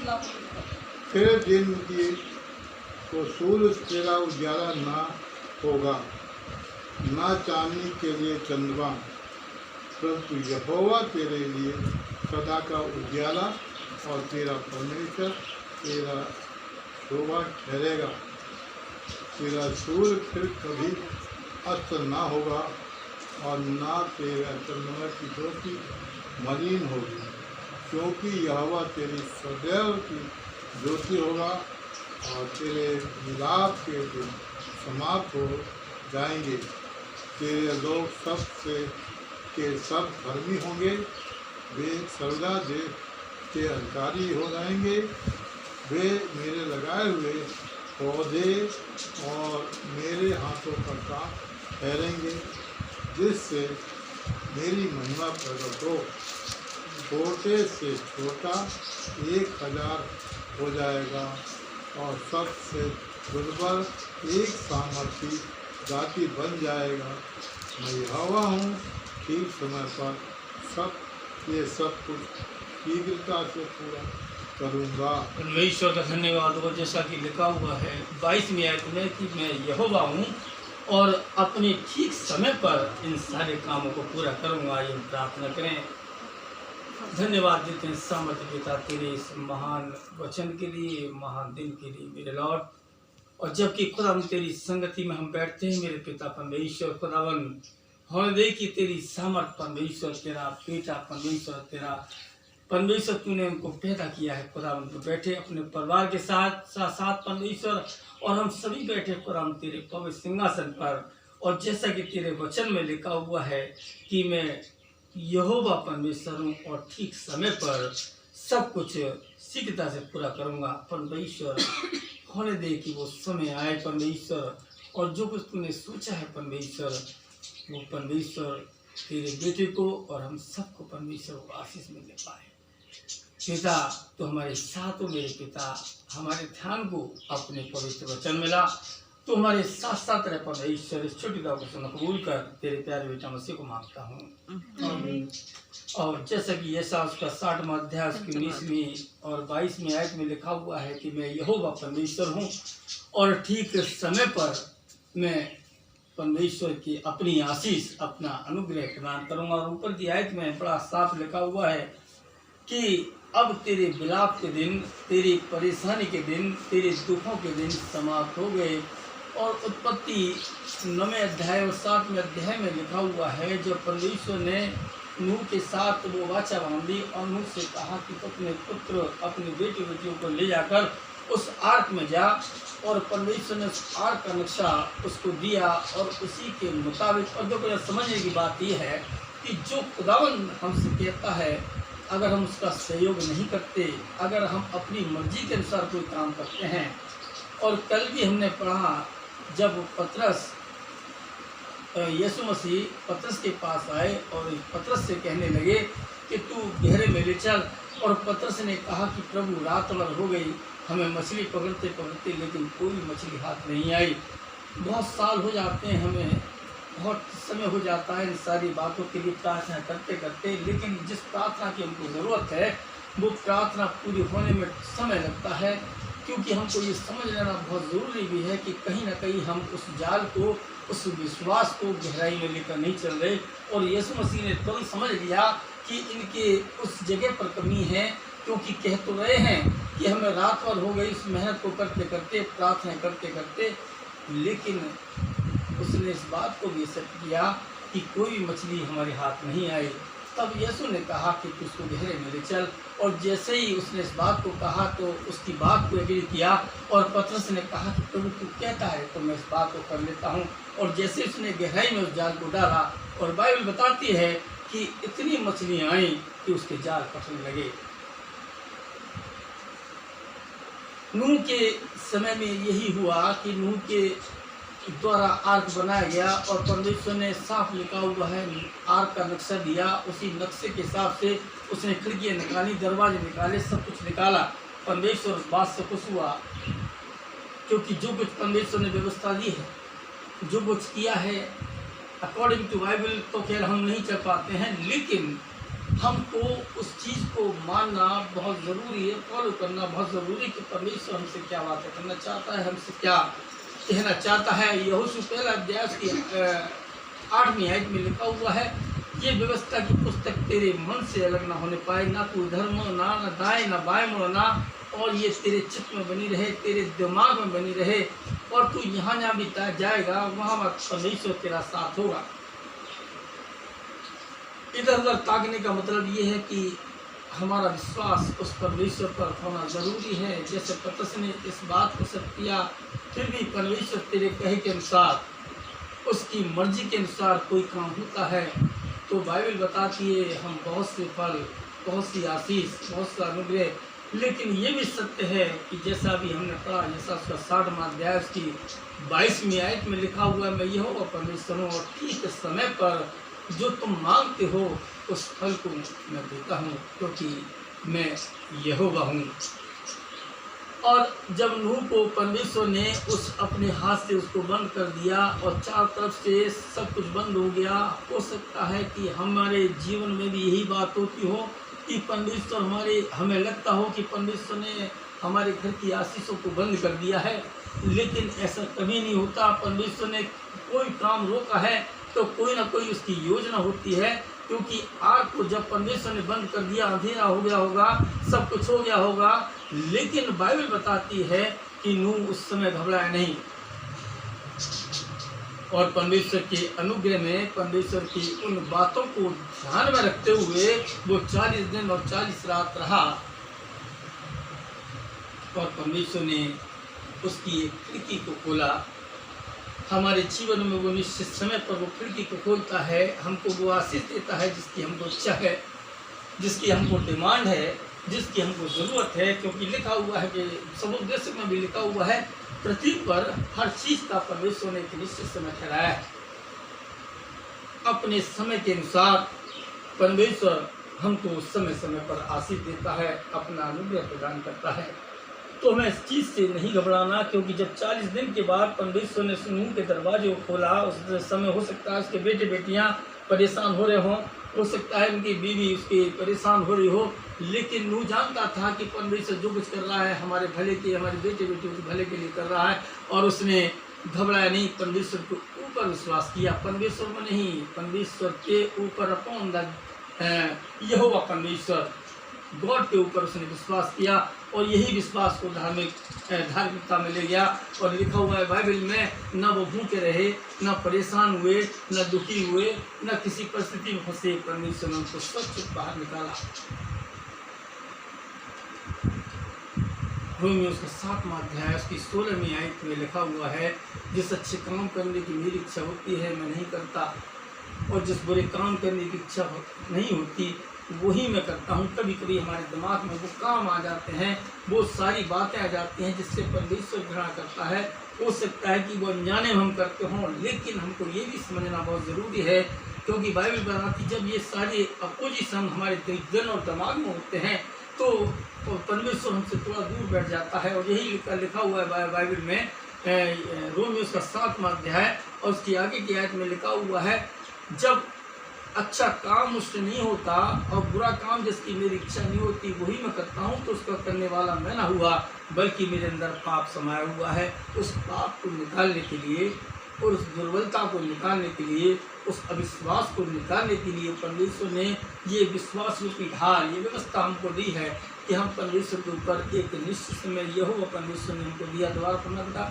तेरे दिन की तो सूर्य तेरा उजाला ना होगा, ना चांदनी के लिए चंद्रमा, परंतु यहोवा तेरे लिए सदा का उजाला और तेरा परमेश्वर तेरा शोभा ठहरेगा। तेरा सूर्य फिर कभी अस्त ना होगा और ना तेरा चंद्रमा की ज्योति मलिन होगी, क्योंकि यहोवा तेरी सदैव की ज्योति होगा और तेरे मिलाप के दिन समाप्त हो जाएंगे। तेरे लोग सब से के सब धर्मी होंगे, वे सर्वदा देश के अधिकारी हो जाएंगे। वे मेरे लगाए हुए पौधे और मेरे हाथों का काम ठहरेंगे, जिससे मेरी महिमा प्रकट हो। छोटे से छोटा 1000 हो जाएगा और सबसे दुर्बल एक सामर्थी जाति बन जाएगा। मैं यहोवा हूँ, ठीक समय पर ये सब कुछ शीघ्रता से पूरा करूँगा। परमेश्वर का धन्यवाद हो। जैसा कि लिखा हुआ है 22वीं आयत में कि मैं यहोवा हूँ और अपने ठीक समय पर इन सारे कामों को पूरा करूँगा। ये प्रार्थना करें। धन्यवाद देते हैं सामर्थ्य पिता तेरे इस महान वचन के लिए, महान दिन के लिए मेरे लॉर्ड। और जबकि खुदा तेरी संगति में हम बैठते हैं मेरे पिता परमेश्वर, खुदावन होने दे कि तेरी सामर्थ परमेश्वर, तेरा बेटा परमेश्वर, तेरा परमेश्वर तूने उनको पैदा किया है खुदावन, तो बैठे अपने परिवार के साथ परमेश्वर, और हम सभी बैठे खुदावन तेरे पवित्र सिंहासन पर। और जैसा कि तेरे वचन में लिखा हुआ है कि मैं यहोवा परमेश्वर हूँ और ठीक समय पर सब कुछ शीघ्रता से पूरा करूँगा। परमेश्वर होने दे कि वो समय आए परमेश्वर, और जो कुछ तूने सोचा है परमेश्वर, वो परमेश्वर तेरे बेटे को और हम सबको परमेश्वर को आशीष मिलने पाए। पिता तो हमारे साथ हो मेरे पिता, हमारे ध्यान को अपने पवित्र वचन मिला तो हमारे साथ साथ रह परमेश्वर। इस छोटी दुआ को सुन कबूल कर तेरे प्यारे बेटा मसीह को मांगता हूँ। और जैसा कि यशायाह उसका 60वां अध्याय उसकी 19वीं और 22वीं आयत में लिखा हुआ है कि मैं यहोवा परमेश्वर हूँ और ठीक समय पर मैं परमेश्वर की अपनी आशीष, अपना अनुग्रह प्रदान करूँगा। और ऊपर की आयत में बड़ा साफ लिखा हुआ है कि अब तेरे विलाप के दिन, तेरी परेशानी के दिन, तेरे दुखों के दिन समाप्त हो गए। और उत्पत्ति 9वें अध्याय और 7वें अध्याय में लिखा हुआ है जब परमेश्वर ने नूह के साथ वो वाचा बांधी और नूह से कहा कि तो अपने पुत्र, अपने बेटे बेटियों को ले जाकर उस आर्क में जा, और परमेश्वर ने उस आर्क का नक्शा उसको दिया और उसी के मुताबिक। और जो समझने की बात यह है कि जो खुदावन हमसे कहता है, अगर हम उसका सहयोग नहीं करते, अगर हम अपनी मर्जी के अनुसार कोई काम करते हैं। और कल भी हमने पढ़ा जब पतरस, यीशु मसीह पतरस के पास आए और पतरस से कहने लगे कि तू गहरे में ले चल, और पतरस ने कहा कि प्रभु रात भर हो गई हमें मछली पकड़ते पकड़ते, लेकिन कोई मछली हाथ नहीं आई। बहुत साल हो जाते हैं, हमें बहुत समय हो जाता है इन सारी बातों के लिए प्रार्थना करते करते, लेकिन जिस प्रार्थना की हमको ज़रूरत है वो प्रार्थना पूरी होने में समय लगता है। क्योंकि हमको ये समझ लेना बहुत ज़रूरी भी है कि कहीं ना कहीं हम उस जाल को, उस विश्वास को गहराई में लेकर नहीं चल रहे। और यीशु मसीह ने तुरंत समझ लिया कि इनके उस जगह पर कमी है, क्योंकि कह तो रहे हैं कि हमें रात भर हो गई इस मेहनत को करते करते, प्रार्थना करते करते, लेकिन उसने इस बात को भी एक्सेप्ट किया कि कोई मछली हमारे हाथ नहीं आई। तब यीशु ने कहा कि तू उसको गहरे में ले चल, और जैसे ही उसने इस बात को कहा तो उसकी बात को एग्री किया। और पतरस ने कहा कि प्रभु तू कहता है तो मैं इस बात को कर लेता हूँ। और जैसे उसने गहराई में उस जाल को डाला, और बाइबल बताती है कि इतनी मछलियाँ आई कि उसके जाल फटने लगे। नूह के समय में यही हुआ कि नूह के द्वारा आर्क बनाया गया, और परमेश्वर ने साफ लिखा हुआ है आर्क का नक्शा दिया, उसी नक्शे के हिसाब से उसने खिड़कियाँ निकाली, दरवाजे निकाले, सब कुछ निकाला। परमेश्वर उस बात से खुश हुआ, क्योंकि जो कुछ परमेश्वर ने व्यवस्था दी है, जो कुछ किया है अकॉर्डिंग टू बाइबल, तो खैर हम नहीं चल पाते हैं, लेकिन हमको उस चीज़ को मानना बहुत ज़रूरी है, फॉलो करना बहुत ज़रूरी है कि परमेश्वर हमसे क्या बातें करना चाहता है, हमसे क्या कहना चाहता है। यहोशू पहला अध्याय की 8वीं आयत में लिखा हुआ है, ये व्यवस्था की पुस्तक तेरे मन से अलग ना होने पाए, ना तू इधर मुड़ ना दाएं ना बाएं मुड़ना, और ये तेरे चित्त में बनी रहे, तेरे दिमाग में बनी रहे, और तू यहाँ जहाँ भी जाएगा वहाँ परमेश्वर तेरा साथ होगा। इधर उधर ताकने का मतलब ये है कि हमारा विश्वास उस परमेश्वर पर होना ज़रूरी है। जैसे पतरस ने इस बात को सब किया, फिर भी परमेश्वर तेरे कहे के अनुसार, उसकी मर्जी के अनुसार कोई काम होता है तो बाइबल बताती है हम बहुत से फल, बहुत सी आशीष, बहुत सा अनुग्रह। लेकिन ये भी सत्य है कि जैसा भी हमने पढ़ा, जैसा उसका 60वां अध्याय की 22वीं आयत में लिखा हुआ है, मैं यहोवा परमेश्वर हूँ और ठीक समय पर जो तुम मांगते हो उस फल को मैं देता हूँ, क्योंकि मैं यहोवा हूँ। और जब नूह को परमेश्वर ने उस अपने हाथ से उसको बंद कर दिया और चारों तरफ से सब कुछ बंद हो गया, हो सकता है कि हमारे जीवन में भी यही बात होती हो कि परमेश्वर हमें लगता हो कि परमेश्वर ने हमारे घर की आशीषों को बंद कर दिया है, लेकिन ऐसा कभी नहीं होता। परमेश्वर ने कोई काम रोका है तो कोई ना कोई उसकी योजना होती है, क्योंकि आग को जब परमेश्वर ने बंद कर दिया, अंधेरा हो गया होगा, सब कुछ हो गया होगा, लेकिन बाइबल बताती है कि नूह उस समय घबराया नहीं और परमेश्वर के अनुग्रह में, परमेश्वर की उन बातों को ध्यान में रखते हुए वो 40 दिन और 40 रात रहा और परमेश्वर ने उसकी एक खिड़की को खोला। हमारे जीवन में वो निश्चित समय पर वो खिड़की को खोलता है, हमको वो आशीष देता है जिसकी हमको इच्छा है, जिसकी हमको डिमांड है, जिसकी हमको ज़रूरत है। क्योंकि लिखा हुआ है कि समुद्र में भी लिखा हुआ है, पृथ्वी पर हर चीज़ का परमेश्वर ने एक निश्चित समय ठहराया है। अपने समय के अनुसार परमेश्वर हमको समय समय पर आशीष देता है, अपना अनुग्रह प्रदान करता है। तो हमें इस चीज़ से नहीं घबराना, क्योंकि जब 40 दिन के बाद परमेश्वर ने नूह के दरवाजे को खोला, उस समय हो सकता है उसके बेटे बेटियां परेशान हो रहे हों, हो सकता है उनकी बीवी उसकी परेशान हो रही हो, लेकिन नूह जानता था कि परमेश्वर जो कुछ कर रहा है हमारे भले के, हमारे बेटे बेटियों के भले के लिए कर रहा है, और उसने घबराया नहीं, परमेश्वर के ऊपर विश्वास किया। परमेश्वर में नहीं, परमेश्वर के ऊपर, अपॉन द यहोवा परमेश्वर, गॉड के ऊपर उसने विश्वास किया, और यही विश्वास को धार्मिकता में ले गया। और लिखा हुआ है बाइबल में, न वो भूखे रहे, न परेशान हुए, न दुखी हुए, न किसी परिस्थिति में फंसे, परमेश्वर ने उनको स्वच्छ बाहर निकाला। रोमियो उसका 7वां अध्याय उसकी 16वीं आयत में लिखा हुआ है, जिस अच्छे काम करने की मेरी इच्छा होती है मैं नहीं करता, और जिस बुरे काम करने की इच्छा नहीं होती वही मैं करता हूँ। कभी कभी हमारे दिमाग में वो काम आ जाते हैं, वो सारी बातें आ जाती हैं जिससे परमेश्वर घृणा करता है। हो सकता है कि वो अनजाने में हम करते हों, लेकिन हमको ये भी समझना बहुत ज़रूरी है, क्योंकि बाइबल बताती जब ये सारे अपोजिशन हमारे दिल और दिमाग में होते हैं तो परमेश्वर हमसे थोड़ा दूर बैठ जाता है। और यही लिखा हुआ है बाइबल में, रोमियो उसका 7वां अध्याय और उसकी आगे की आयत में लिखा हुआ है, जब अच्छा काम मुझसे नहीं होता और बुरा काम जिसकी मेरी इच्छा नहीं होती वही मैं करता हूँ, तो उसका करने वाला मैं ना हुआ बल्कि मेरे अंदर पाप समाया हुआ है। उस पाप को निकालने के लिए और उस दुर्बलता को निकालने के लिए, उस अविश्वास को निकालने के लिए परमेश्वर ने ये विश्वास रूपी ढाल, ये व्यवस्था हमको दी है कि हम परमेश्वर के ऊपर एक निश्चित समय यहोवा परमेश्वर ने हमको दिया। दोबारा पढ़ना बेटा,